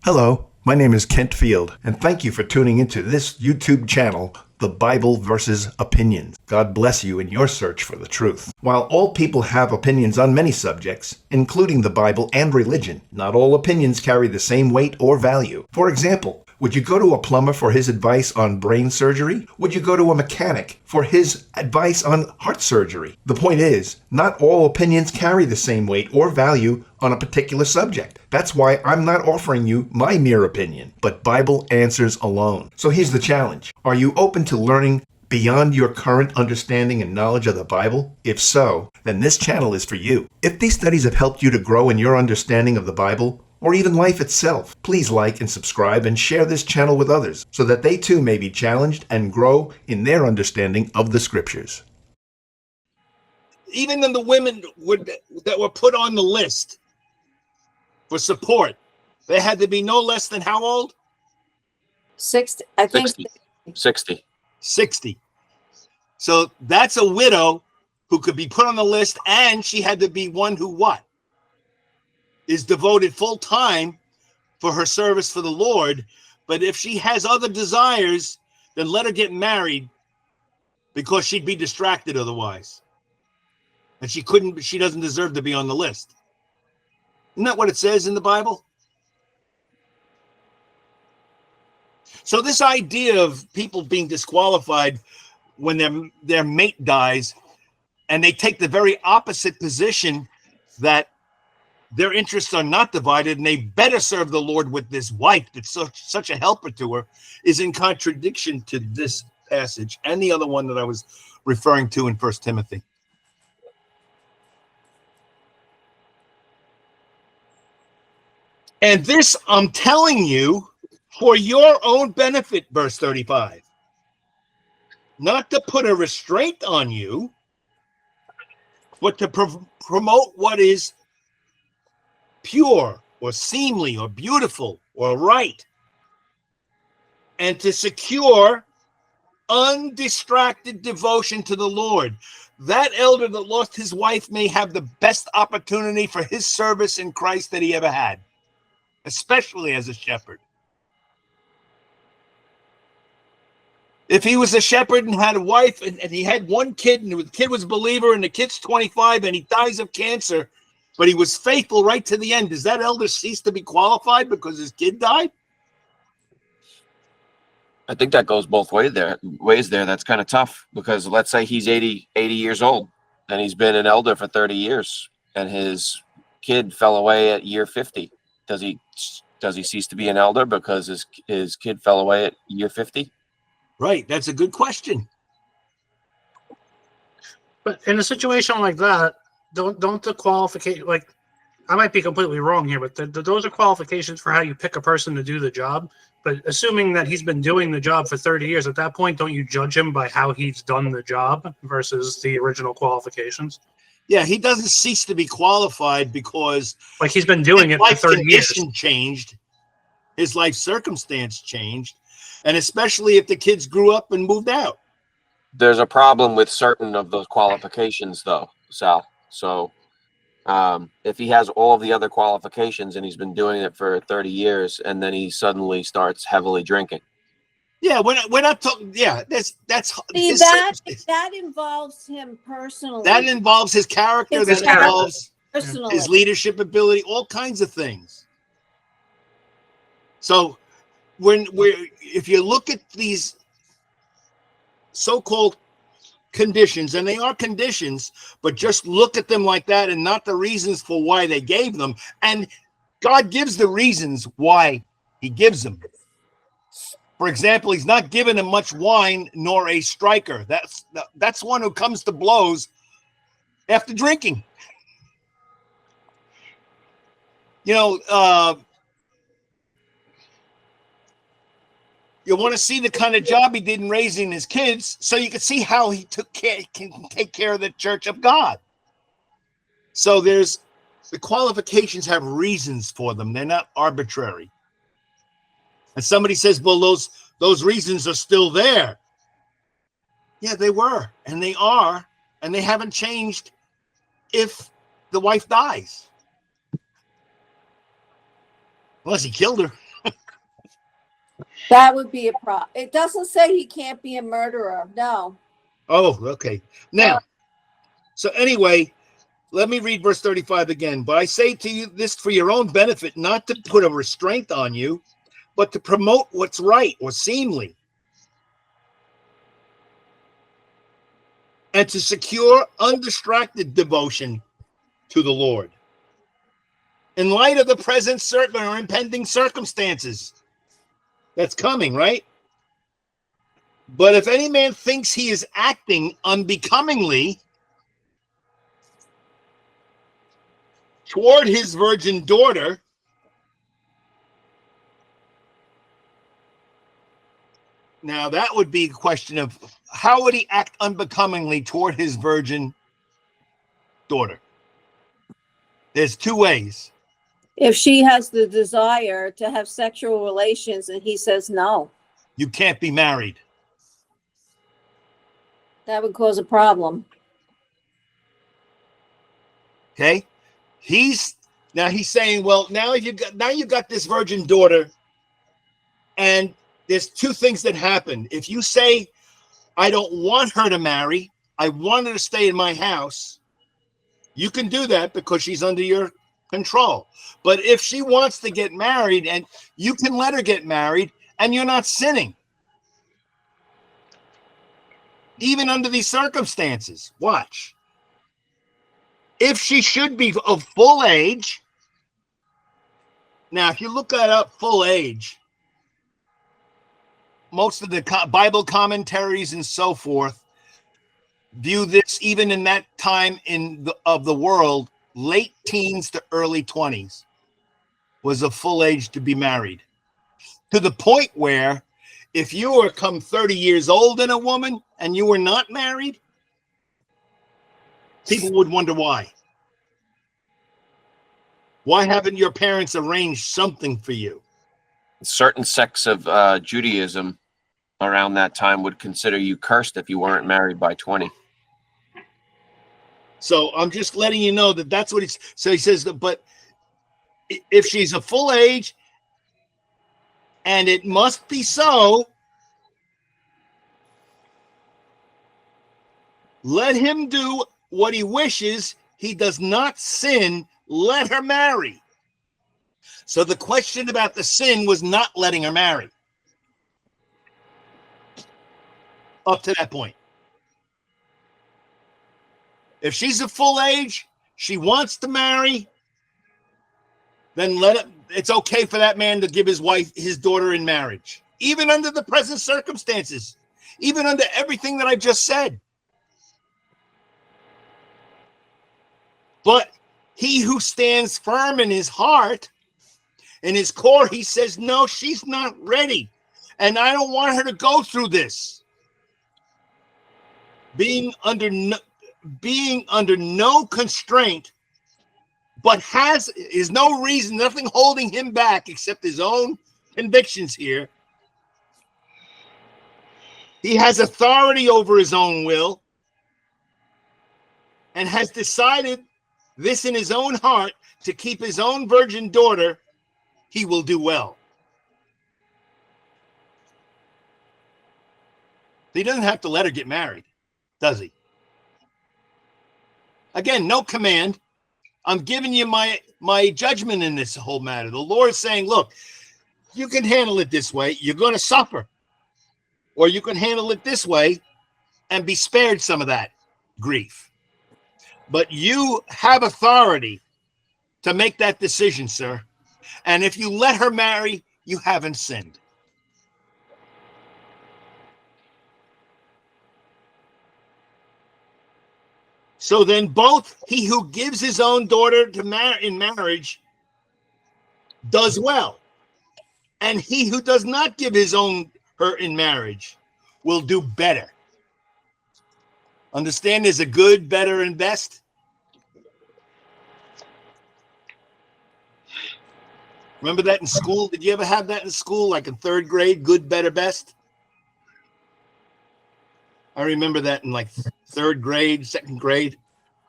Hello, my name is Kent Field, and thank you for tuning into this YouTube channel, The Bible versus Opinions. God bless you in your search for the truth. While all people have opinions on many subjects, including the Bible and religion, not all opinions carry the same weight or value. For example, would you go to a plumber for his advice on brain surgery? Would you go to a mechanic for his advice on heart surgery? The point is, not all opinions carry the same weight or value on a particular subject. That's why I'm not offering you my mere opinion, but Bible answers alone. So here's the challenge. Are you open to learning beyond your current understanding and knowledge of the Bible? If so, then this channel is for you. If these studies have helped you to grow in your understanding of the Bible, or even life itself, please like and subscribe and share this channel with others so that they too may be challenged and grow in their understanding of the scriptures. Even in the women that were put on the list for support, they had to be no less than how old? 60, I think. 60. So that's a widow who could be put on the list, and she had to be one who what? Is devoted full time for her service for the Lord. But if she has other desires, then let her get married, because she'd be distracted otherwise. And she doesn't deserve to be on the list. Isn't that what it says in the Bible? So this idea of people being disqualified when their mate dies, and they take the very opposite position that their interests are not divided and they better serve the Lord with this wife that's such a helper to her, is in contradiction to this passage and the other one that I was referring to in 1 Timothy. And this, I'm telling you, for your own benefit, verse 35. Not to put a restraint on you, but to promote what is pure or seemly or beautiful or right, and to secure undistracted devotion to the Lord. That elder that lost his wife may have the best opportunity for his service in Christ that he ever had, especially as a shepherd. If he was a shepherd and had a wife and he had one kid, and the kid was a believer and the kid's 25 and he dies of cancer, but he was faithful right to the end, does that elder cease to be qualified because his kid died? I think that goes both ways there. That's kind of tough, because let's say he's 80 years old and he's been an elder for 30 years and his kid fell away at year 50. Does he cease to be an elder because his kid fell away at year 50? Right. That's a good question. But in a situation like that, don't the qualification, like, I might be completely wrong here, but those are qualifications for how you pick a person to do the job. But assuming that he's been doing the job for 30 years, at that point, don't you judge him by how he's done the job versus the original qualifications? Yeah, he doesn't cease to be qualified because, like, he's been doing it for 30 years. His life condition changed, his life circumstance changed, and especially if the kids grew up and moved out. There's a problem with certain of those qualifications, though, Sal. So if he has all of the other qualifications and he's been doing it for 30 years and then he suddenly starts heavily drinking. Yeah, we're not talking. Yeah, that's See, that involves him personally. That involves his character. That involves personally. His leadership ability. All kinds of things. So if you look at these so-called conditions, and they are conditions, but just look at them like that and not the reasons for why they gave them. And God gives the reasons why he gives them. For example, he's not giving him much wine nor a striker. That's one who comes to blows after drinking. You want to see the kind of job he did in raising his kids, so you can see how he can take care of the church of God. So the qualifications have reasons for them. They're not arbitrary. And somebody says, well, those reasons are still there. Yeah, they were, and they are, and they haven't changed if the wife dies. Unless he killed her. That would be a problem. It doesn't say he can't be a murderer. No. Oh, okay. Now, so anyway, let me read verse 35 again. But I say to you this for your own benefit, not to put a restraint on you, but to promote what's right or seemly, and to secure undistracted devotion to the Lord. In light of the present certain or impending circumstances that's coming, right? But if any man thinks he is acting unbecomingly toward his virgin daughter, now that would be a question of how would he act unbecomingly toward his virgin daughter? There's two ways. If she has the desire to have sexual relations and he says no, You can't be married. that would cause a problem. Okay? He's saying, well, now you got this virgin daughter, and there's two things that happen. If you say, I don't want her to marry, I want her to stay in my house, you can do that because she's under your control. But if she wants to get married, and you can let her get married, and you're not sinning, even under these circumstances. Watch. If she should be of full age, now if you look that up, full age, most of the Bible commentaries and so forth view this, even in that time of the world, late teens to early 20s was a full age to be married, to the point where if you were come 30 years old and a woman and you were not married, people would wonder why. Why haven't your parents arranged something for you? Certain sects of Judaism around that time would consider you cursed if you weren't married by 20. So I'm just letting you know that that's what so he says that, but if she's a full age, and it must be so, let him do what he wishes. He does not sin. Let her marry. So the question about the sin was not letting her marry. Up to that point. If she's a full age, she wants to marry, then it's okay for that man to give his daughter in marriage, even under the present circumstances, even under everything that I just said. But he who stands firm in his heart, in his core, he says, no, she's not ready. And I don't want her to go through this. Being under no constraint, but is no reason, nothing holding him back except his own convictions here. He has authority over his own will and has decided this in his own heart to keep his own virgin daughter. He will do well. He doesn't have to let her get married, does he? Again, no command. I'm giving you my judgment in this whole matter. The Lord is saying, look, you can handle it this way. You're going to suffer. Or you can handle it this way and be spared some of that grief. But you have authority to make that decision, sir. And if you let her marry, you haven't sinned. So then both he who gives his own daughter in marriage does well. And he who does not give her in marriage will do better. Understand there's a good, better, and best? Remember that in school? Did you ever have that in school, like in third grade, good, better, best? I remember that in like third grade, second grade.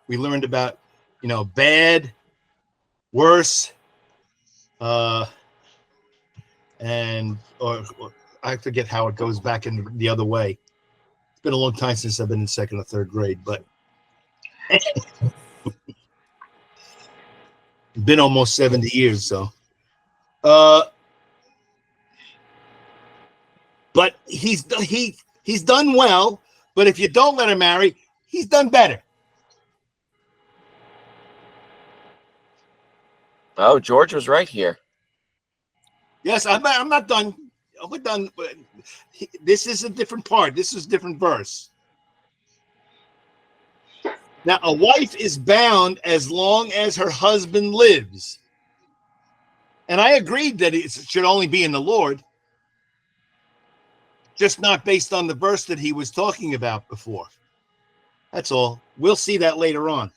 We learned about, bad, worse, and I forget how it goes back in the other way. It's been a long time since I've been in second or third grade, but been almost 70 years. So, but he's done well. But if you don't let her marry, he's done better. Oh, George was right here. Yes, I'm not done. We're done. This is a different part. This is a different verse. Now, a wife is bound as long as her husband lives. And I agreed that it should only be in the Lord, just not based on the verse that he was talking about before. That's all. We'll see that later on.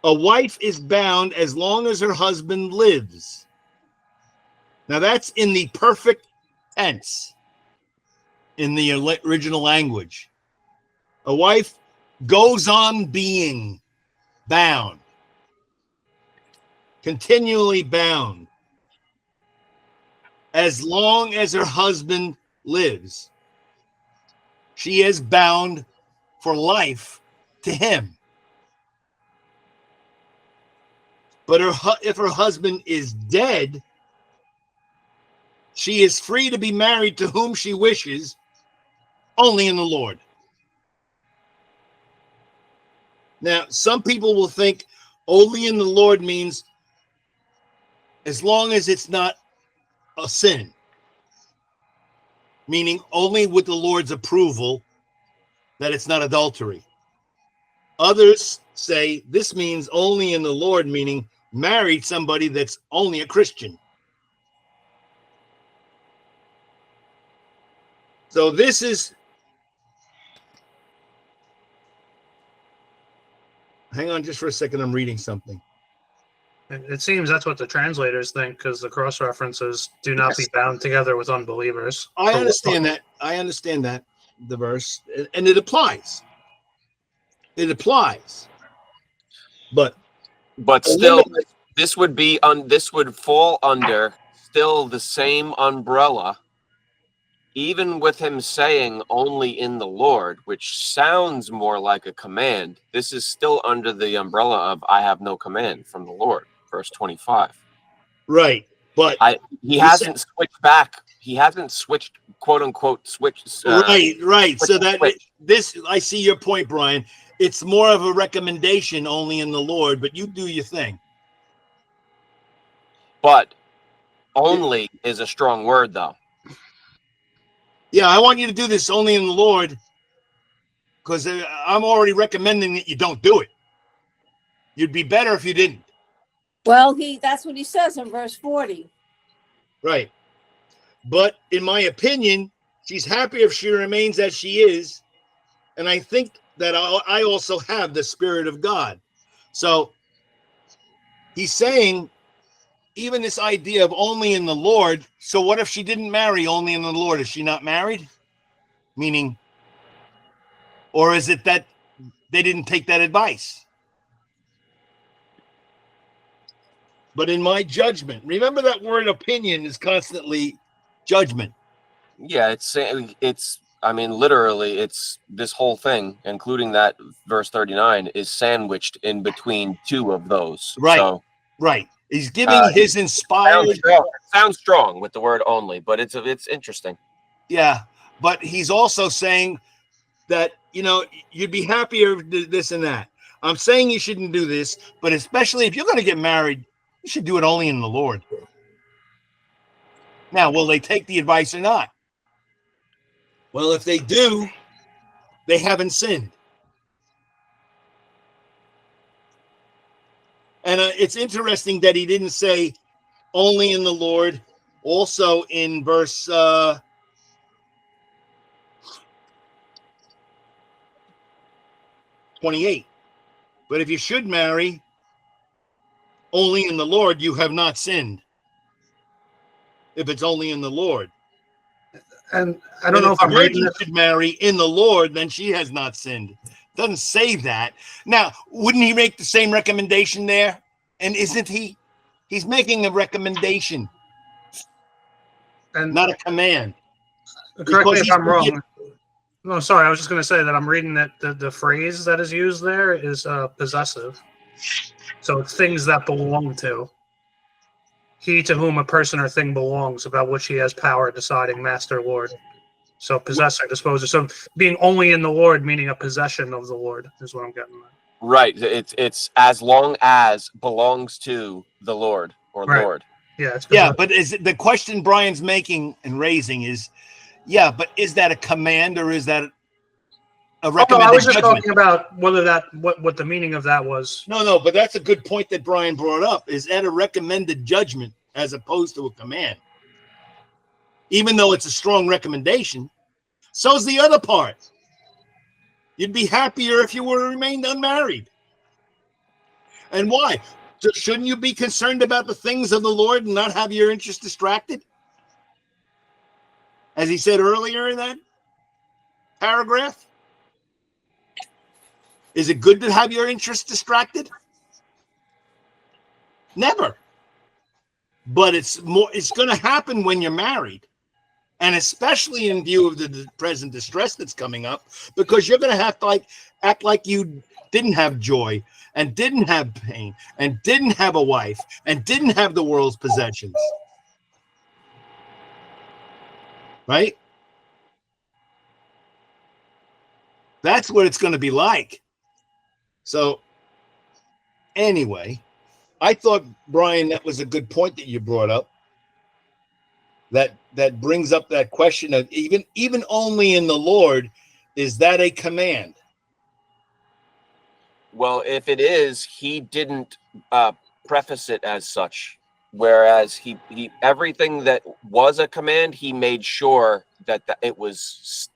A wife is bound as long as her husband lives. Now, that's in the perfect tense in the original language. A wife goes on being bound, continually bound, as long as her husband lives. She is bound for life to him. But if her husband is dead, she is free to be married to whom she wishes, only in the Lord. Now, some people will think only in the Lord means as long as it's not a sin, meaning only with the Lord's approval, that it's not adultery. Others say this means only in the Lord, meaning married somebody that's only a Christian. So this is, hang on just for a second, I'm reading something. It seems that's what the translators think, because the cross references do not be bound together with unbelievers. I understand that. I understand that, the verse, and it applies. It applies. But still, this would be this would fall under still the same umbrella, even with him saying only in the Lord, which sounds more like a command. This is still under the umbrella of I have no command from the Lord, verse 25. right. But he hasn't switched back. He hasn't switched, quote unquote, switched. Right. So that switch. this, I see your point, Brian. It's more of a recommendation only in the Lord, but you do your thing. But only is a strong word, though. Yeah, I want you to do this only in the Lord, because I'm already recommending that you don't do it. You'd be better if you didn't. Well, that's what he says in verse 40. Right. But in my opinion, she's happy if she remains as she is. And I think that I also have the Spirit of God. So he's saying even this idea of only in the Lord. So what if she didn't marry only in the Lord? Is she not married? Meaning, or is it that they didn't take that advice? But in my judgment, remember that word opinion is constantly judgment. Yeah, it's. I mean, literally, it's this whole thing, including that verse 39, is sandwiched in between two of those. Right. So, right. He's giving his inspired. Sounds strong with the word only, but it's interesting. Yeah, but he's also saying that, you'd be happier this and that. I'm saying you shouldn't do this, but especially if you're going to get married, you should do it only in the Lord. Now, will they take the advice or not? Well, if they do, they haven't sinned. And it's interesting that he didn't say only in the Lord. Also in verse 28. But if you should marry only in the Lord, you have not sinned. If it's only in the Lord. And I don't know if I'm reading this. Should marry in the Lord, then she has not sinned. It doesn't say that. Now, wouldn't he make the same recommendation there? And isn't he? He's making a recommendation. And not a command. correct me because if he's I'm wrong. forgiven. No, sorry, I was just going to say that I'm reading that the phrase that is used there is possessive. So it's things that belong to. He to whom a person or thing belongs, about which he has power deciding, master, Lord. So possessor, disposer. So being only in the Lord, meaning a possession of the Lord, is what I'm getting at. Right. It's as long as belongs to the Lord or Right. Lord. Yeah, it's Yeah, possessive. but is it, the question Brian's making and raising is, yeah, but is that a command or is that a Oh, no, recommended I was just judgment? talking about whether that what the meaning of that was. No, but that's a good point that Brian brought up. Is that a recommended judgment as opposed to a command? Even though it's a strong recommendation, so's the other part. You'd be happier if you were remained unmarried. And why? Shouldn't you be concerned about the things of the Lord and not have your interest distracted? As he said earlier in that paragraph. Is it good to have your interest distracted? Never. But it's going to happen when you're married. And especially in view of the present distress that's coming up, because you're going to have to act like you didn't have joy and didn't have pain and didn't have a wife and didn't have the world's possessions. Right? That's what it's going to be like. So anyway, I thought, Brian, that was a good point that you brought up. That brings up that question of even only in the Lord, is that a command? Well, if it is, he didn't preface it as such. Whereas he everything that was a command, he made sure that it was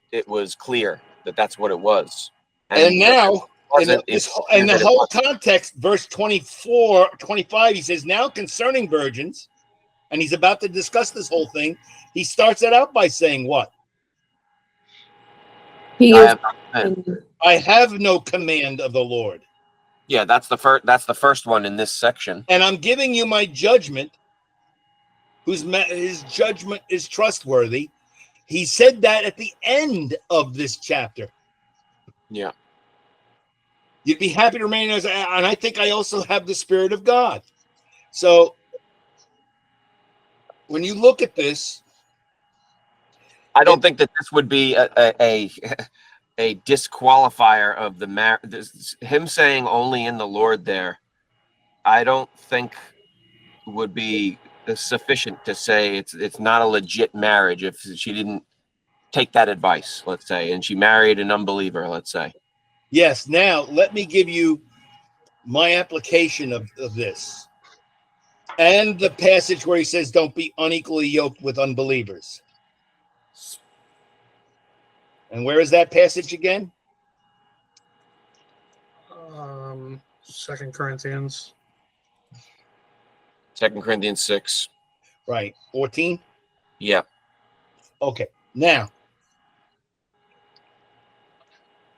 clear that that's what it was. And now, in the whole wasn't. context, verse 24, 25, he says, now concerning virgins, and he's about to discuss this whole thing. He starts it out by saying what? He I have no command of the Lord. Yeah, that's the first one in this section. And I'm giving you my judgment, his judgment is trustworthy. He said that at the end of this chapter. Yeah. You'd be happy to remain as, and I think I also have the Spirit of God. So when you look at this, I don't think that this would be a disqualifier of the marriage. Him saying only in the Lord there, I don't think would be sufficient to say it's not a legit marriage if she didn't take that advice, let's say, and she married an unbeliever, let's say. yes. Now let me give you my application of this and the passage where he says, don't be unequally yoked with unbelievers. And where is that passage again? 2 Corinthians. 2 Corinthians 6. Right. 14? Yeah. Okay. Now,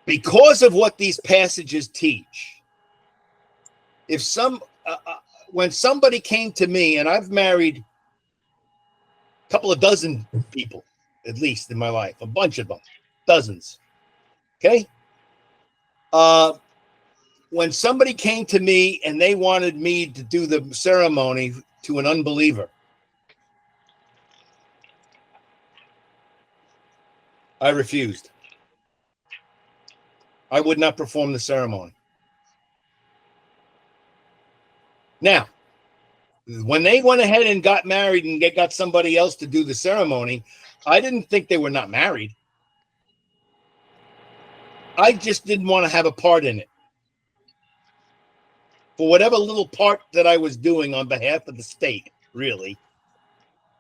because of what these passages teach, if when somebody came to me, and I've married a couple of dozen people, at least in my life, a bunch of them, dozens. Okay. When somebody came to me and they wanted me to do the ceremony to an unbeliever, I refused. I would not perform the ceremony. Now, when they went ahead and got married and they got somebody else to do the ceremony, I didn't think they were not married. I just didn't want to have a part in it. For whatever little part that I was doing on behalf of the state, really.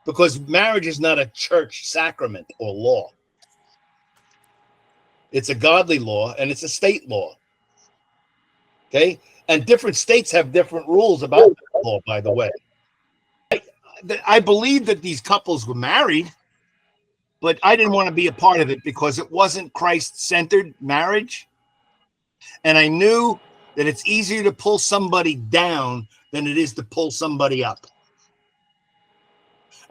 Because marriage is not a church sacrament or law. It's a godly law and it's a state law. Okay? And different states have different rules about that law, by the way. I believe that these couples were married, but I didn't want to be a part of it because it wasn't Christ-centered marriage. And I knew that it's easier to pull somebody down than it is to pull somebody up.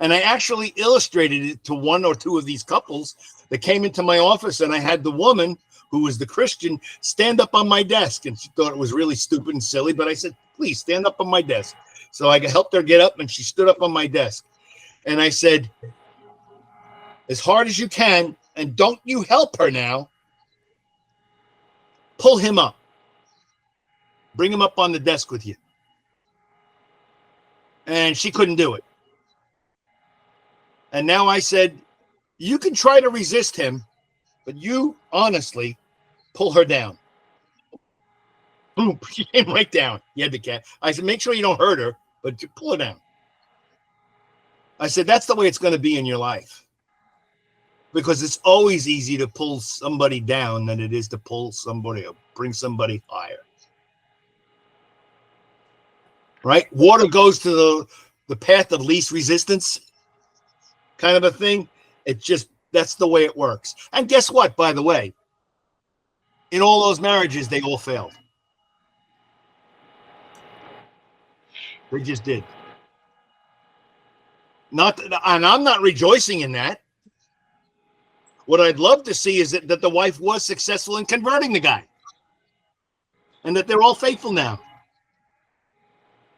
And I actually illustrated it to one or two of these couples that came into my office, and I had the woman who was the Christian stand up on my desk, and she thought it was really stupid and silly, but I said, please stand up on my desk. So I helped her get up, and she stood up on my desk. And I said, as hard as you can, and don't you help her now, pull him up. Bring him up on the desk with you. And she couldn't do it. And now I said, you can try to resist him, but you honestly pull her down. Boom, she came right down. You had the cat. I said, make sure you don't hurt her, but you pull her down. I said, that's the way it's going to be in your life. Because it's always easy to pull somebody down than it is to pull somebody up, bring somebody higher. Right? Water goes to the path of least resistance kind of a thing. That's the way it works. And guess what, by the way? In all those marriages, they all failed. They just did. And I'm not rejoicing in that. What I'd love to see is that the wife was successful in converting the guy. And that they're all faithful now.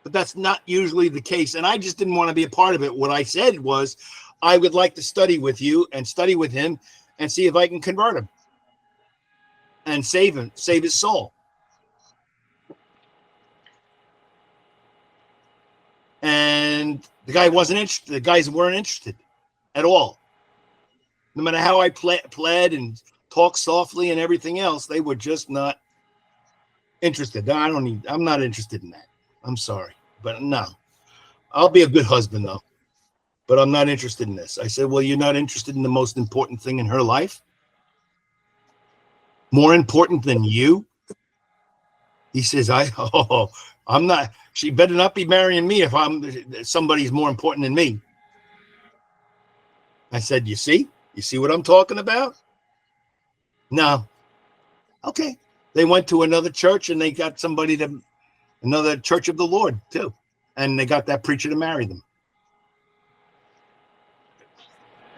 But that's not usually the case. And I just didn't want to be a part of it. What I said was, I would like to study with you and study with him and see if I can convert him and save his soul. And the guy wasn't interested. The guys weren't interested at all. No matter how I pled and talked softly and everything else, they were just not interested. I'm not interested in that. I'm sorry, but no. I'll be a good husband though, but I'm not interested in this. I said, well, you're not interested in the most important thing in her life? More important than you? He says, I'm not, she better not be marrying me if somebody's more important than me. I said, you see what I'm talking about? No. Okay. They went to another church and they got another church of the Lord too. And they got that preacher to marry them.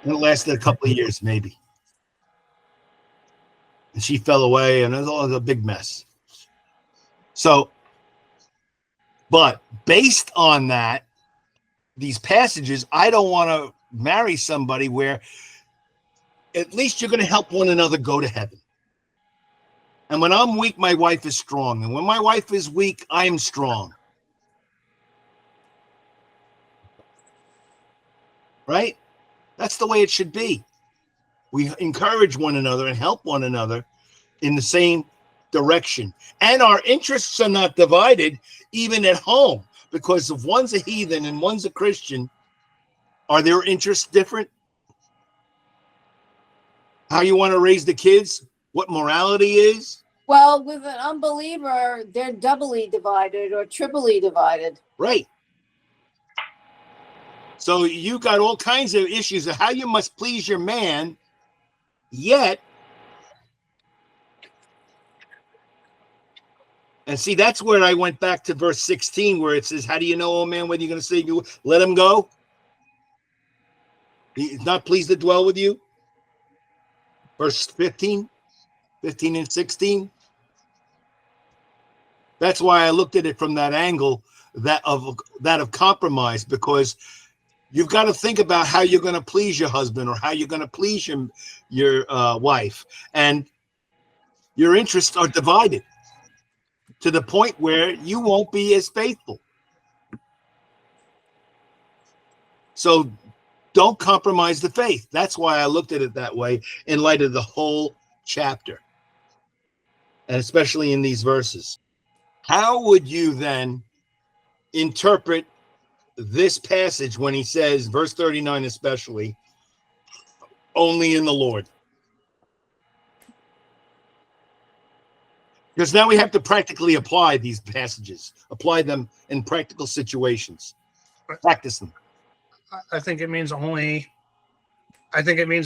And it lasted a couple of years, maybe. And she fell away and it was a big mess. So, but based on that, these passages, I don't want to marry somebody where at least you're going to help one another go to heaven. And when I'm weak, my wife is strong. And when my wife is weak, I'm strong. Right? That's the way it should be. We encourage one another and help one another in the same direction. And our interests are not divided even at home, because if one's a heathen and one's a Christian, are their interests different? How you want to raise the kids? What morality is? Well, with an unbeliever, they're doubly divided or triply divided. Right. So you got all kinds of issues of how you must please your man, yet, and see, that's where I went back to verse 16, where it says, how do you know, oh man, whether you're going to save you? Let him go. He's not pleased to dwell with you. Verse 15 and 16. That's why I looked at it from that angle, that of compromise, because you've got to think about how you're going to please your husband or how you're going to please your wife. And your interests are divided to the point where you won't be as faithful. So don't compromise the faith. That's why I looked at it that way in light of the whole chapter, and especially in these verses. How would you then interpret this passage when he says, verse 39 especially, only in the Lord? Because now we have to practically apply these passages, apply them in practical situations, practice them. I think it means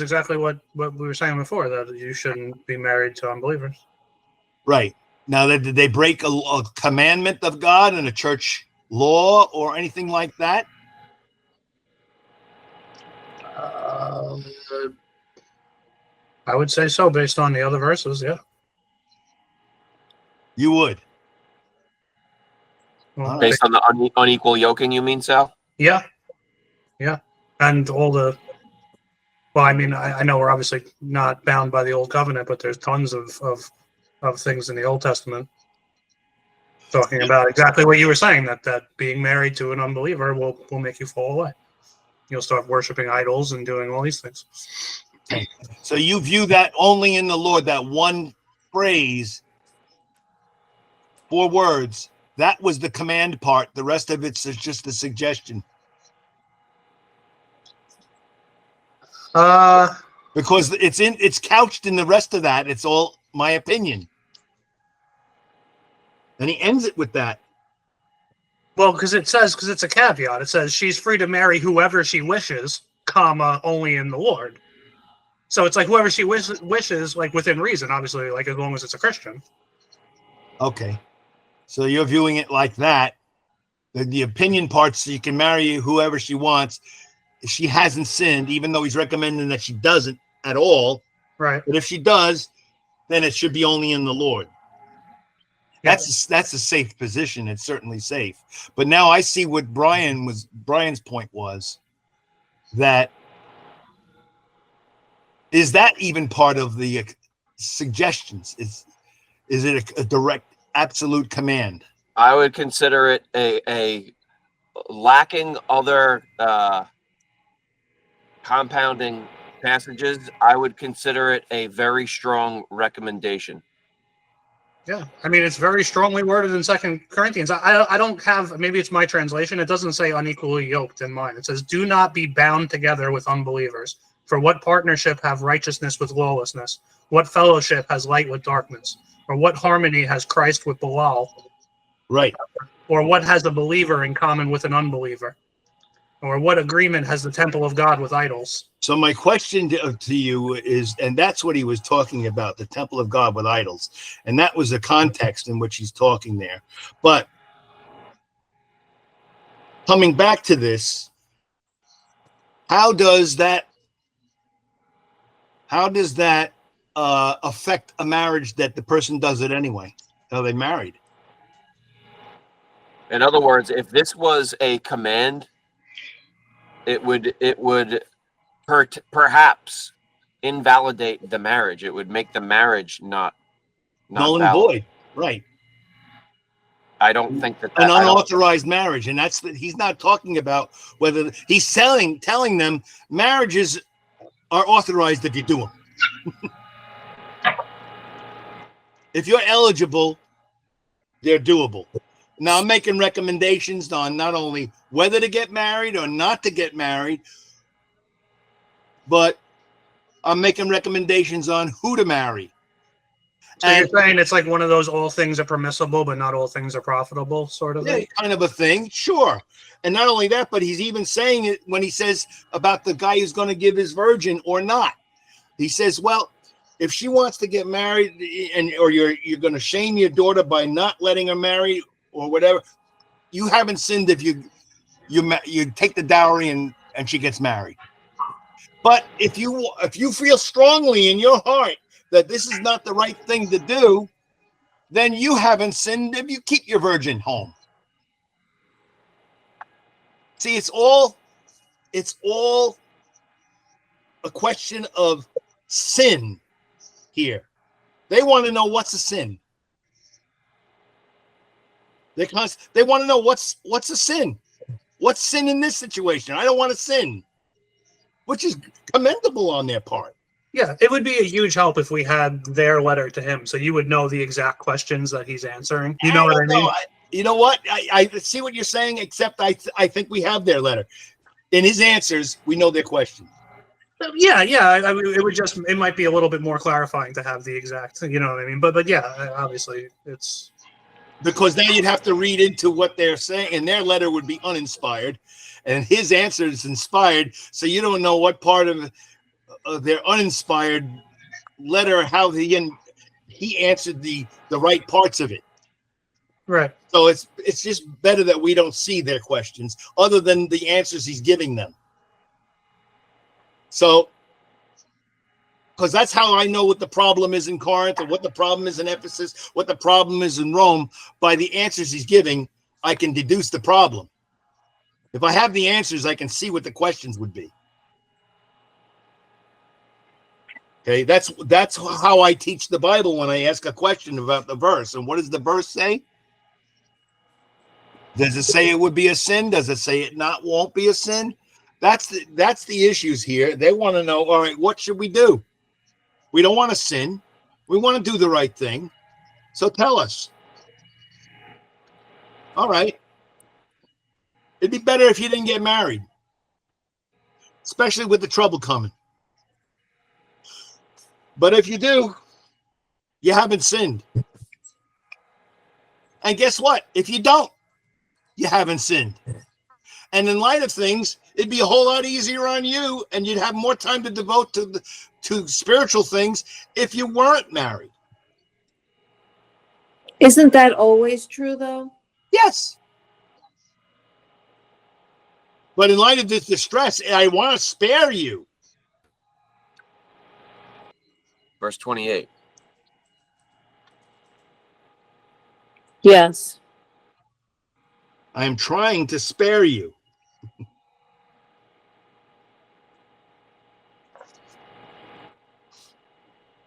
exactly what we were saying before, that you shouldn't be married to unbelievers. Right. Now, did they break a commandment of God in a church law or anything like that? I would say so, based on the other verses. Yeah. You would. Well, Based on the unequal yoking, you mean, Sal? yeah. Yeah. And all the. Well, I mean, I know we're obviously not bound by the old covenant, but there's tons of things in the Old Testament talking about exactly what you were saying, that being married to an unbeliever will make you fall away. You'll start worshiping idols and doing all these things. So you view that only in the Lord, that one phrase, 4 words, that was the command part. The rest of it's just a suggestion. Because it's couched in the rest of that. It's all my opinion. And he ends it with that. Well, because it's a caveat. It says she's free to marry whoever she wishes, comma, only in the Lord. So it's like whoever she wishes, like within reason, obviously, like as long as it's a Christian. Okay. So you're viewing it like that. The opinion parts, she can marry whoever she wants. She hasn't sinned, even though he's recommending that she doesn't at all. Right. But if she does, then it should be only in the Lord. That's a safe position. It's certainly safe. But now I see what Brian's point was, that is that even part of the suggestions? Is it a direct, absolute command? I would consider it a lacking other compounding passages. I would consider it a very strong recommendation. Yeah, I mean, it's very strongly worded in 2 Corinthians. I don't have, maybe it's my translation. It doesn't say unequally yoked in mine. It says, do not be bound together with unbelievers. For what partnership have righteousness with lawlessness? What fellowship has light with darkness? Or what harmony has Christ with Belial? Right. Or what has a believer in common with an unbeliever? Or what agreement has the temple of God with idols? So my question to you is, and that's what he was talking about, the temple of God with idols. And that was the context in which he's talking there. But coming back to this, how does that affect a marriage that the person does it anyway? Are they married? In other words, if this was a command, it would perhaps invalidate the marriage. It would make the marriage not Null and valid. void. Right. I don't think that An unauthorized marriage, and he's not talking about whether he's telling them marriages are authorized if you do them. If you're eligible, they're doable. Now I'm making recommendations on not only whether to get married or not to get married, but I'm making recommendations on who to marry. So you're saying it's like one of those all things are permissible, but not all things are profitable sort of thing? Kind of a thing, sure. And not only that, but he's even saying it when he says about the guy who's going to give his virgin or not. He says, well, if she wants to get married or you're going to shame your daughter by not letting her marry or whatever, you haven't sinned if you take the dowry and she gets married. But if you feel strongly in your heart that this is not the right thing to do, then you haven't sinned if you keep your virgin home. See, it's all a question of sin here. They want to know what's a sin. They want to know what's a sin. What's sin in this situation? I don't want to sin, which is commendable on their part. Yeah, it would be a huge help if we had their letter to him, so you would know the exact questions that he's answering. You know what I mean? You know what? I see what you're saying, except I think we have their letter. In his answers, we know their questions. Yeah. I mean, it might be a little bit more clarifying to have the exact, you know what I mean? But yeah, obviously it's because then you'd have to read into what they're saying, and their letter would be uninspired, and his answer is inspired. So you don't know what part of their uninspired letter, how he answered the right parts of it. Right. So it's just better that we don't see their questions other than the answers he's giving them. So because that's how I know what the problem is in Corinth, or what the problem is in Ephesus, what the problem is in Rome. By the answers he's giving, I can deduce the problem. If I have the answers, I can see what the questions would be. Okay, that's how I teach the Bible when I ask a question about the verse. And what does the verse say? Does it say it would be a sin? Does it say it won't be a sin? That's the issues here. They want to know, all right, what should we do? We don't want to sin. We want to do the right thing. So tell us. All right. It'd be better if you didn't get married, especially with the trouble coming. But if you do, you haven't sinned. And guess what? If you don't, you haven't sinned. And in light of things, it'd be a whole lot easier on you, and you'd have more time to devote to spiritual things if you weren't married. Isn't that always true, though? Yes. But in light of this distress, I want to spare you. Verse 28. Yes. I am trying to spare you.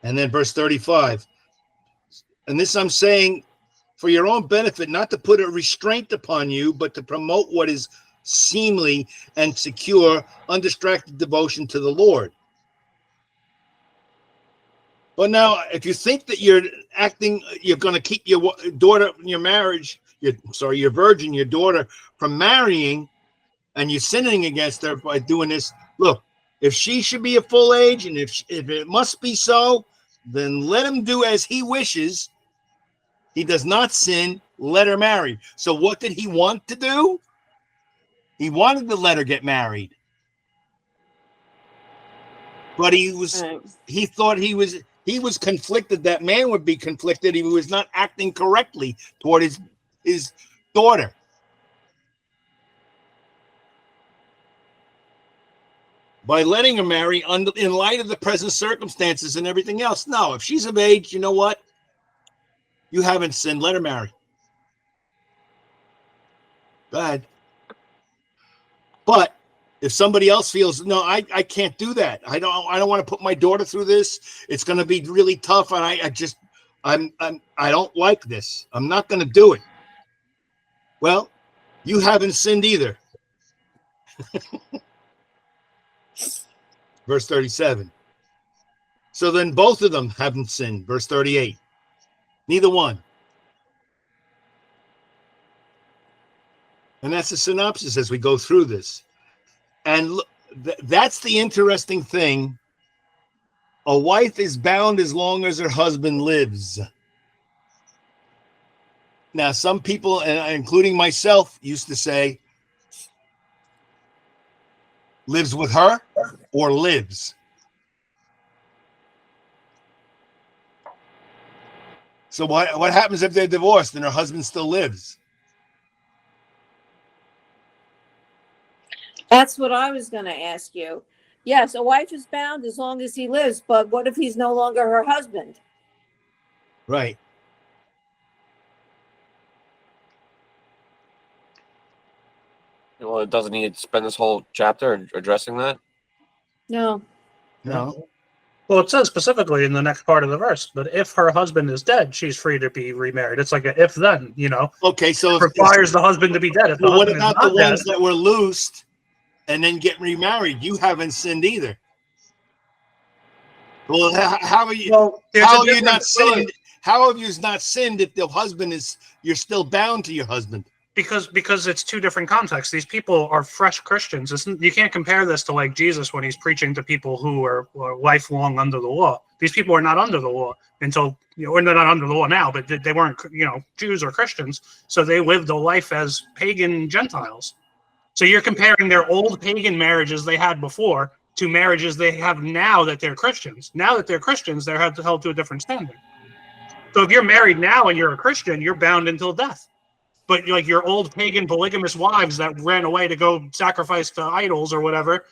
And then verse 35. And this I'm saying for your own benefit, not to put a restraint upon you, but to promote what is seemly and secure, undistracted devotion to the Lord. But now, if you think that you're going to keep your daughter, your virgin, your daughter from marrying, and you're sinning against her by doing this, look, if she should be a full age, and if it must be so, then let him do as he wishes. He does not sin. Let her marry. So what did he want to do? He wanted to let her get married. But he thought he was conflicted. That man would be conflicted. He was not acting correctly toward his daughter. By letting her marry in light of the present circumstances and everything else. No, if she's of age, you know what? You haven't sinned. Let her marry. Go ahead. But if somebody else feels, no, I can't do that. I don't want to put my daughter through this. It's going to be really tough, and I don't like this. I'm not going to do it. Well, you haven't sinned either. Verse 37. So then both of them haven't sinned. Verse 38. Neither one. And that's the synopsis as we go through this. And look, that's the interesting thing. A wife is bound as long as her husband lives. Now, some people, and including myself, used to say, lives with her or lives. So what happens if they're divorced and her husband still lives? That's what I was going to ask you. Yes, a wife is bound as long as he lives, but what if he's no longer her husband? Right. Well, doesn't he spend this whole chapter addressing that? No. No. Well, it says specifically in the next part of the verse, but if her husband is dead, she's free to be remarried. It's like a if then, Okay, so it requires the husband to be dead. If the what husband about is not the ones dead, that were loosed and then get remarried? You haven't sinned either. Well, how are you? well, there's How a have you not difference, sinned? How have you not sinned if the husband you're still bound to your husband? because it's two different contexts. These people are fresh Christians. You can't compare this to like Jesus when he's preaching to people who are lifelong under the law. These people are not under the law until, or they're not under the law now, but they weren't, Jews or Christians. So they lived a life as pagan Gentiles. So you're comparing their old pagan marriages they had before to marriages they have now that they're Christians. Now that they're Christians, they're held to a different standard. So if you're married now and you're a Christian, you're bound until death. But like your old pagan polygamous wives that ran away to go sacrifice to idols or whatever,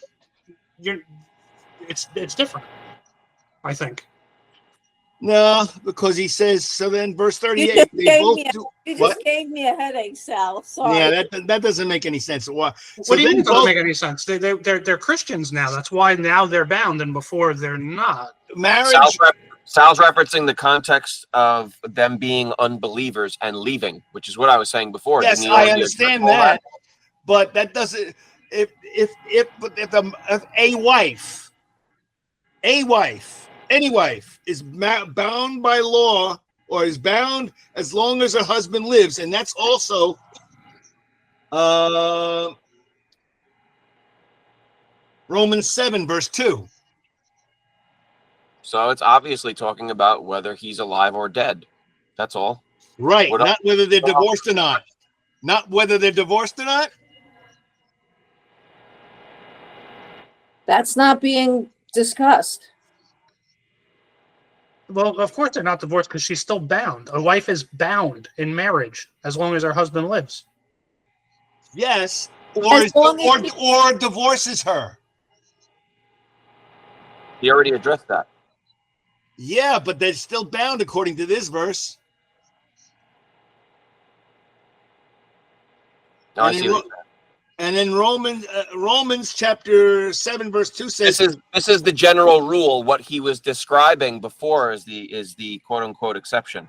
it's different. I think. No, because he says, so then verse You 38, just they gave both me do you what? just gave me a headache, Sal. Sorry. Yeah, that doesn't make any sense. Why? So What do you then mean it doesn't both make any sense? They're Christians now. That's why now they're bound, and before they're not. marriage. Sal's referencing the context of them being unbelievers and leaving, which is what I was saying before. Yes, Didn't you I already understand address all that, but that doesn't. If a wife, any wife is bound by law or is bound as long as her husband lives, and that's also Romans 7 verse 2. So it's obviously talking about whether he's alive or dead. That's all. Right, What not else? whether they're divorced or not. Not whether they're divorced or not. That's not being discussed. Well, of course they're not divorced because she's still bound. A wife is bound in marriage as long as her husband lives. Yes, As long as or divorces her. He already addressed that. Yeah, but they're still bound according to this verse. No, I see what you're saying. And then Romans chapter 7 verse 2 says This is the general rule. What he was describing before is the quote unquote exception.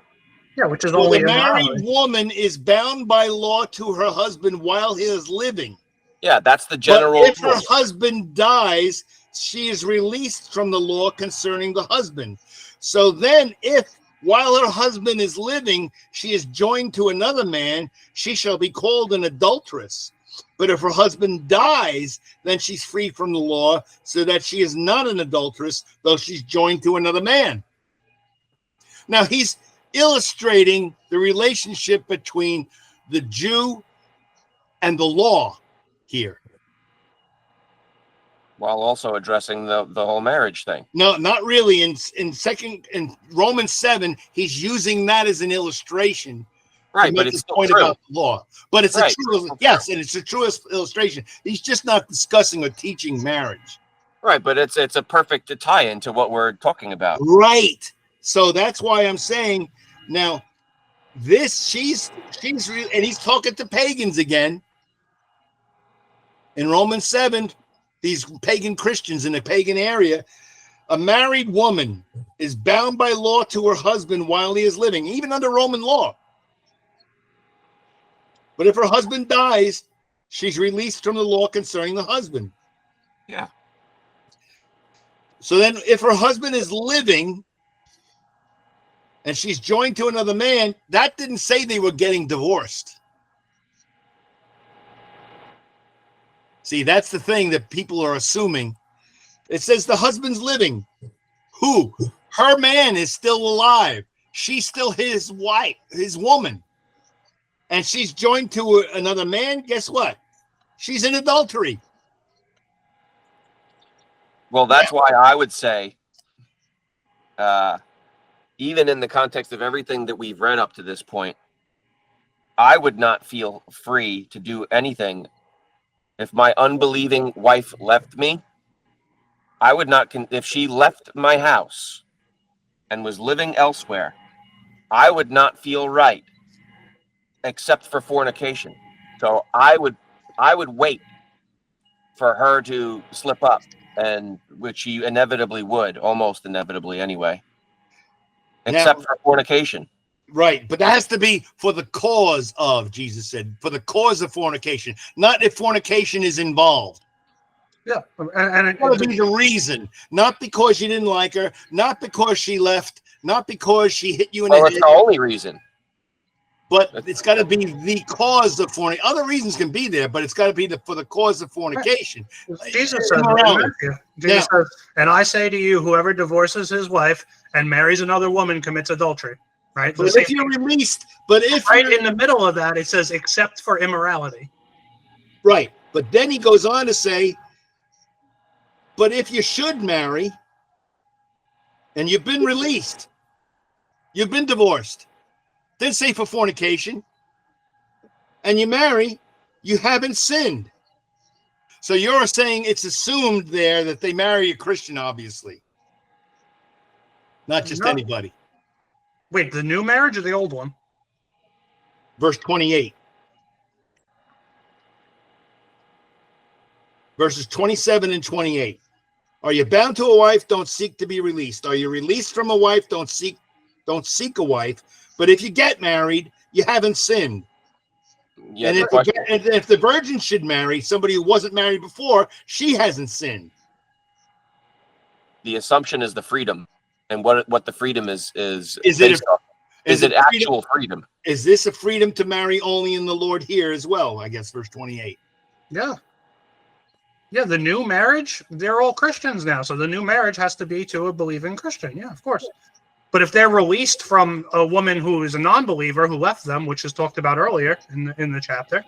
Yeah, which is well, only the married immorality. woman is bound by law to her husband while he is living. Yeah, that's the But general if rule. her husband dies, she is released from the law concerning the husband. So then, if while her husband is living, she is joined to another man, she shall be called an adulteress. But if her husband dies, then she's free from the law, so that she is not an adulteress, though she's joined to another man. Now, he's illustrating the relationship between the Jew and the law here. While also addressing the whole marriage thing. No, not really. In Romans 7, he's using that as an illustration. Right, but it's still point true. about the law. But it's Right, a true, yes, and it's a true illustration. He's just not discussing or teaching marriage. Right, but it's a perfect tie-in to what we're talking about. Right. So that's why I'm saying now this she's real, and he's talking to pagans again. In Romans 7, these pagan Christians in the pagan area, a married woman is bound by law to her husband while he is living, even under Roman law. But if her husband dies, she's released from the law concerning the husband. Yeah. So then if her husband is living and she's joined to another man, that didn't say they were getting divorced. See, that's the thing that people are assuming. It says the husband's living. Who? Her man is still alive. She's still his wife, his woman. And she's joined to another man. Guess what? She's in adultery. Well, that's why I would say, even in the context of everything that we've read up to this point, I would not feel free to do anything. If my unbelieving wife left me, I would not, if she left my house and was living elsewhere, I would not feel right except for fornication. So I would wait for her to slip up, and which she inevitably would, almost inevitably anyway, except for fornication. Right, but that has to be for the cause of, Jesus said, for the cause of fornication, not if fornication is involved. Yeah, and It's got to be the reason, not because you didn't like her, not because she left, not because she hit you in the Well, it's head, the only reason. but it's got to be the cause of fornication. Other reasons can be there, but it's got to be for the cause of fornication. Jesus said, Jesus says, and I say to you, whoever divorces his wife and marries another woman commits adultery. Right? But if you're released, but if right in the middle of that, it says, except for immorality. Right. But then he goes on to say, but if you should marry and you've been released, you've been divorced, then say for fornication, and you marry, you haven't sinned. So you're saying it's assumed there that they marry a Christian, obviously. not just No. anybody. Wait, the new marriage or the old one? Verse 28. Verses 27 and 28. Are you bound to a wife? Don't seek to be released. Are you released from a wife? Don't seek a wife. But if you get married, you haven't sinned. Yeah, And if the virgin should marry somebody who wasn't married before, she hasn't sinned. the assumption is the freedom, and what the freedom is it actual freedom? Is this a freedom to marry only in the Lord here as well? I guess verse 28. Yeah. Yeah, the new marriage, they're all Christians now. So the new marriage has to be to a believing Christian. Yeah, of course. But if they're released from a woman who is a non-believer who left them, which is talked about earlier in the chapter,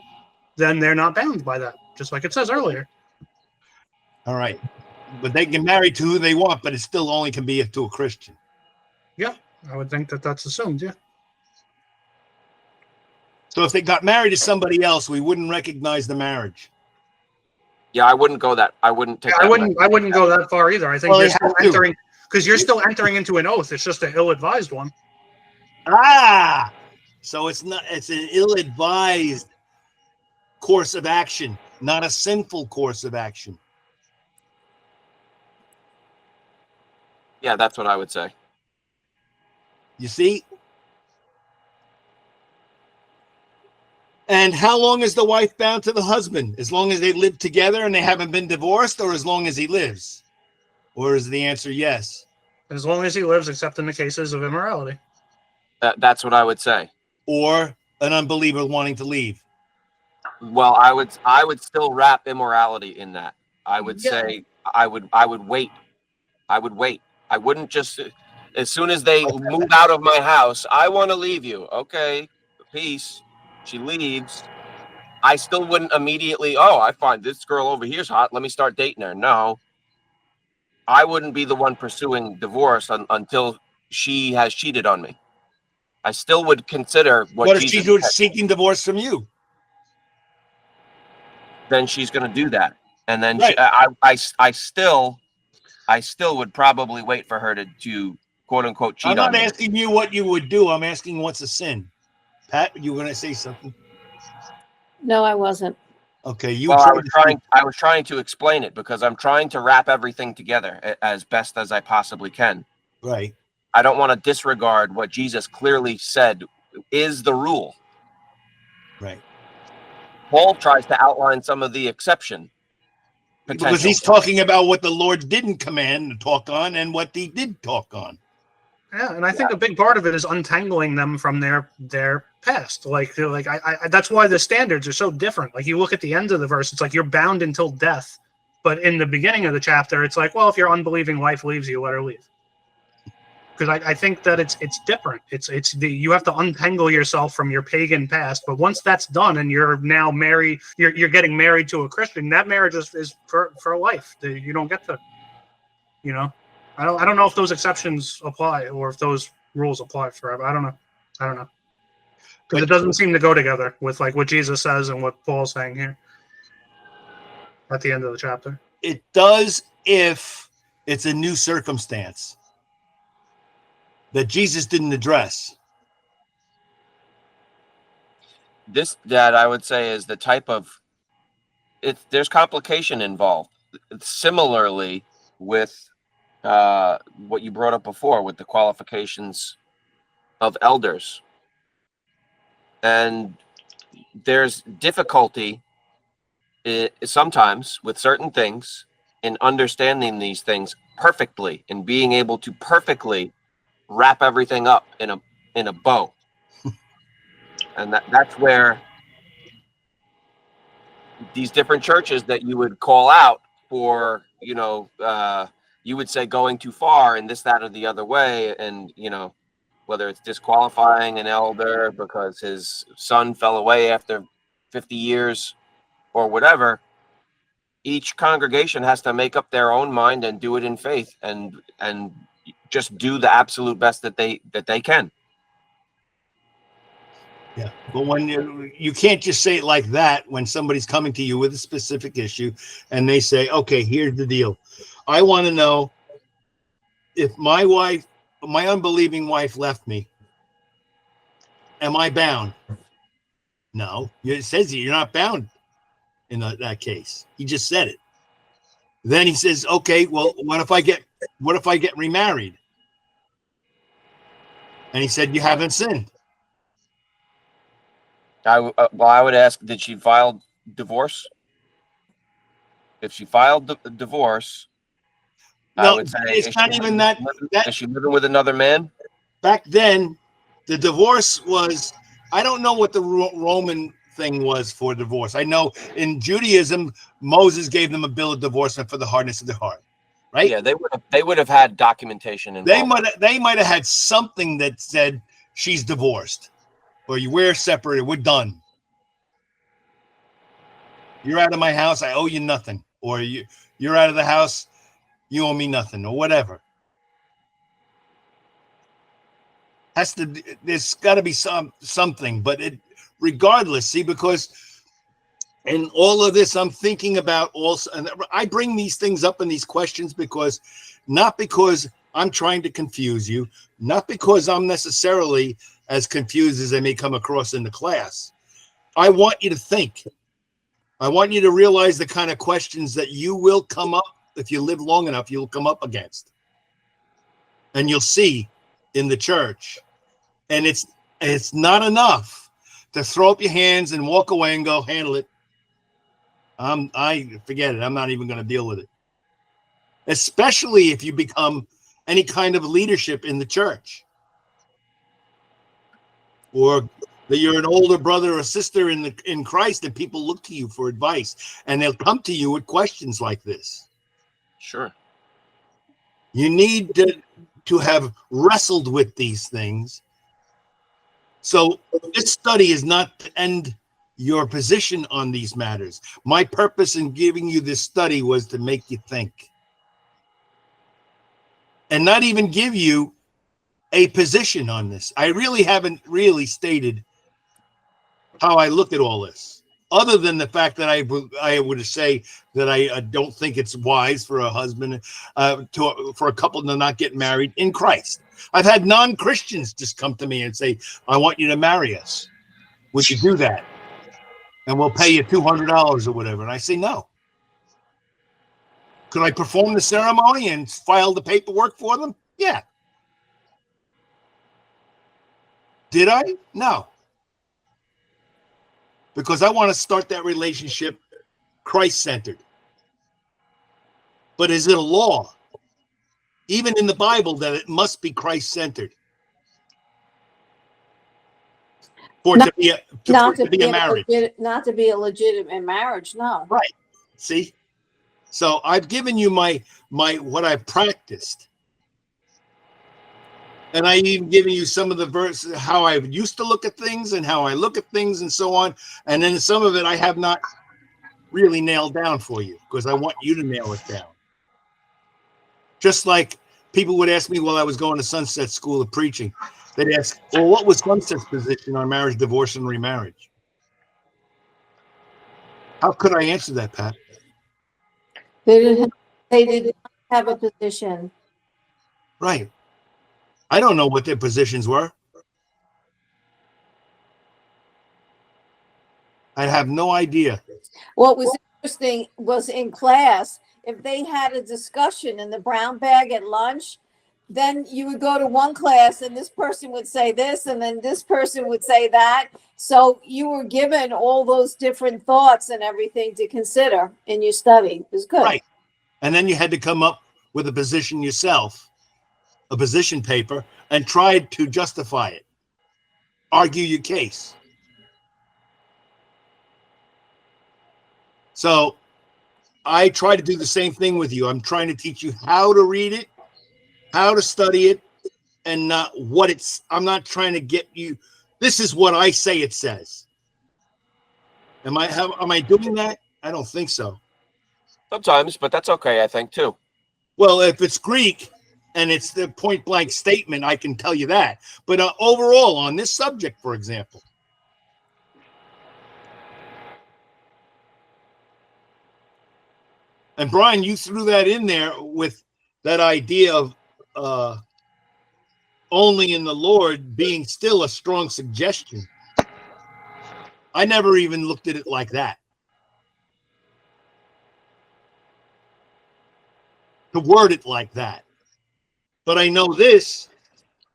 then they're not bound by that, just like it says earlier. All right. But they can marry to who they want, but it still only can be to a Christian. Yeah, I would think that that's assumed, yeah. So if they got married to somebody else, we wouldn't recognize the marriage. Yeah, I wouldn't go that. I wouldn't take. I wouldn't go that far either. I think you're still entering, because you're still entering into an oath. It's just an ill-advised one. Ah, so it's an ill-advised course of action, not a sinful course of action. Yeah, that's what I would say. You see? And how long is the wife bound to the husband? As long as they live together and they haven't been divorced, or as long as he lives? Or is the answer yes? As long as he lives, except in the cases of immorality. That's what I would say. Or an unbeliever wanting to leave? Well, I would still wrap immorality in that. I would say I would wait. I would wait. I wouldn't just, as soon as they move out of my house, I want to leave you. Okay, peace. She leaves. I still wouldn't immediately, I find this girl over here's hot, let me start dating her. No. I wouldn't be the one pursuing divorce until she has cheated on me. I still would consider what if she's seeking divorce from you? Then she's going to do that. And then right. I still would probably wait for her to quote unquote cheat on me. I'm not asking you what you would do. I'm asking what's a sin. Pat, you were going to say something? No, I wasn't. Okay, I was trying to explain it because I'm trying to wrap everything together as best as I possibly can. Right. I don't want to disregard what Jesus clearly said is the rule. Right. Paul tries to outline some of the exception. Because he's talking about what the Lord didn't command to talk on and what he did talk on. Yeah, and I think a big part of it is untangling them from their past. Like I that's why the standards are so different. Like you look at the end of the verse, it's like you're bound until death. But in the beginning of the chapter, it's like, well, if your unbelieving wife leaves you, let her leave. Because I think that it's different. You have to untangle yourself from your pagan past. But once that's done and you're now married, you're getting married to a Christian, that marriage is for life. You don't get to, I don't know if those exceptions apply or if those rules apply forever. I don't know. Because it doesn't seem to go together with like what Jesus says and what Paul's saying here at the end of the chapter. It does if it's a new circumstance that Jesus didn't address. That I would say is the type of there's complication involved. Similarly with what you brought up before with the qualifications of elders. And there's difficulty sometimes with certain things in understanding these things perfectly and being able to perfectly wrap everything up in a bow. And that's where these different churches that you would call out for, you would say going too far and this, that, or the other way. And, whether it's disqualifying an elder because his son fell away after 50 years or whatever, each congregation has to make up their own mind and do it in faith and just do the absolute best that they can. Yeah, but when you can't just say it like that when somebody's coming to you with a specific issue and they say, okay, here's the deal. I want to know if my wife my unbelieving wife left me. Am I bound? No. It says you're not bound in that case. He just said it. Then he says, okay, well, what if I get remarried? And he said, you haven't sinned. I would ask, did she file divorce? If she filed the divorce, I No, would say, it's not even that. Is she living with another man? Back then, the divorce was, I don't know what the Roman thing was for divorce. I know in Judaism, Moses gave them a bill of divorcement for the hardness of their heart, right? Yeah, they would have had documentation involved. They might have had something that said she's divorced, or we're separated, we're done. You're out of my house, I owe you nothing, or you're out of the house, you owe me nothing, or whatever. There's got to be something, but regardless, see, because in all of this, I'm thinking about also, and I bring these things up in these questions not because I'm trying to confuse you, not because I'm necessarily as confused as I may come across in the class. I want you to think. I want you to realize the kind of questions that you will come up, if you live long enough, you'll come up against. And you'll see in the church. And it's not enough to throw up your hands and walk away and go, handle it. I forget it. I'm not even going to deal with it. Especially if you become any kind of leadership in the church. Or that you're an older brother or sister in Christ, and people look to you for advice, and they'll come to you with questions like this. Sure. You need to have wrestled with these things. So this study is not to end your position on these matters. My purpose in giving you this study was to make you think. And not even give you a position on this. I really haven't really stated how I look at all this, other than the fact that I would say that I don't think it's wise for a husband for a couple to not get married in Christ. I've had non-Christians just come to me and say, I want you to marry us. Would you do that? And we'll pay you $200 or whatever. And I say, no. Could I perform the ceremony and file the paperwork for them? Yeah. Did I? No. Because I want to start that relationship Christ-centered. But is it a law, even in the Bible, that it must be Christ-centered for it to be a marriage? Not to be a legitimate marriage, no. Right. See? So I've given you my what I've practiced. And I even given you some of the verses, how I used to look at things and how I look at things and so on. And then some of it I have not really nailed down for you because I want you to nail it down. Just like people would ask me while I was going to Sunset School of Preaching, they'd ask, well, what was Sunset's position on marriage, divorce, and remarriage? How could I answer that, Pat? They did not have a position. Right. I don't know what their positions were. I have no idea. What was interesting was in class, if they had a discussion in the brown bag at lunch, then you would go to one class and this person would say this and then this person would say that. So you were given all those different thoughts and everything to consider in your study. It was good. Right. And then you had to come up with a position yourself, a position paper, and tried to justify it, argue your case. So I try to do the same thing with you. I'm trying to teach you how to read it, how to study it, and not what it's. I'm not trying to get you. This is what I say it says. Am I doing that? I don't think so. Sometimes, but that's okay, I think, too. Well, if it's Greek and it's the point blank statement, I can tell you that. But overall, on this subject, for example, and Brian, you threw that in there with that idea of only in the Lord being still a strong suggestion. I never even looked at it like that. To word it like that. But I know this,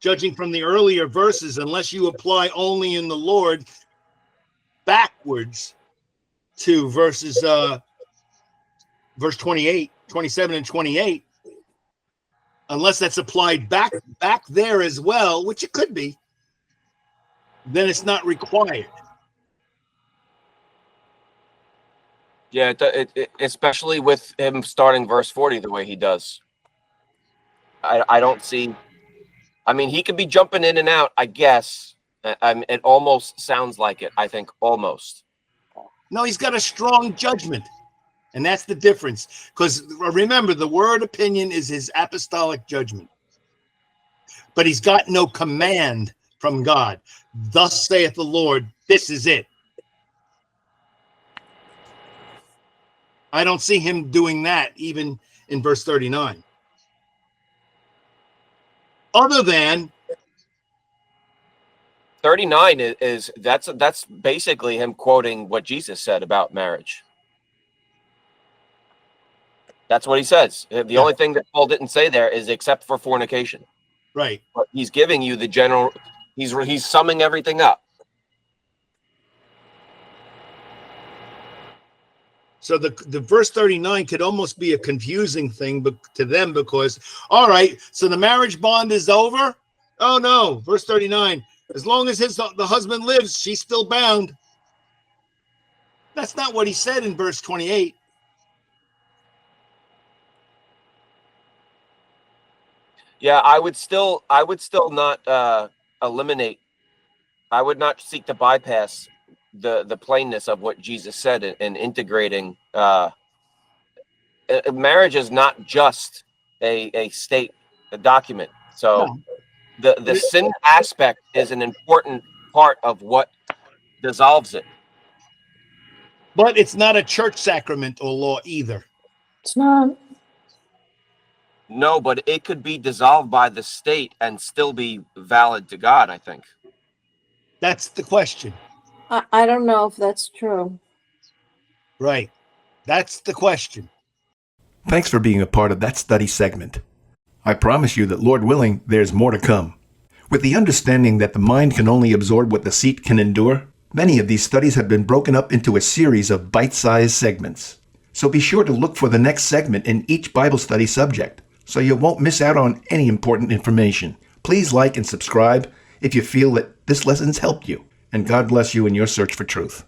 judging from the earlier verses, unless you apply only in the Lord backwards to verse 28, 27 and 28, unless that's applied back there as well, which it could be, then it's not required. Yeah, especially with him starting verse 40 the way he does. I don't see. I mean, he could be jumping in and out, I guess. It almost sounds like it, I think, almost. No, he's got a strong judgment. And that's the difference. Because remember, the word opinion is his apostolic judgment. But he's got no command from God. Thus saith the Lord, this is it. I don't see him doing that even in verse 39. Other than 39 is that's basically him quoting what Jesus said about marriage. That's what he says. The only thing that Paul didn't say there is except for fornication. right. But he's giving you the general. He's summing everything up. So the verse 39 could almost be a confusing thing to them because, all right, so the marriage bond is over. Oh no, verse 39. As long as the husband lives, she's still bound. That's not what he said in verse 28. Yeah, I would still not eliminate. I would not seek to bypass the plainness of what Jesus said and integrating. Marriage is not just a document. So the sin aspect is an important part of what dissolves it. But it's not a church sacrament or law either. It's not. No, but it could be dissolved by the state and still be valid to God, I think. That's the question. I don't know if that's true. Right. That's the question. Thanks for being a part of that study segment. I promise you that, Lord willing, there's more to come. With the understanding that the mind can only absorb what the seat can endure, many of these studies have been broken up into a series of bite-sized segments. So be sure to look for the next segment in each Bible study subject, so you won't miss out on any important information. Please like and subscribe if you feel that this lesson's helped you, and God bless you in your search for truth.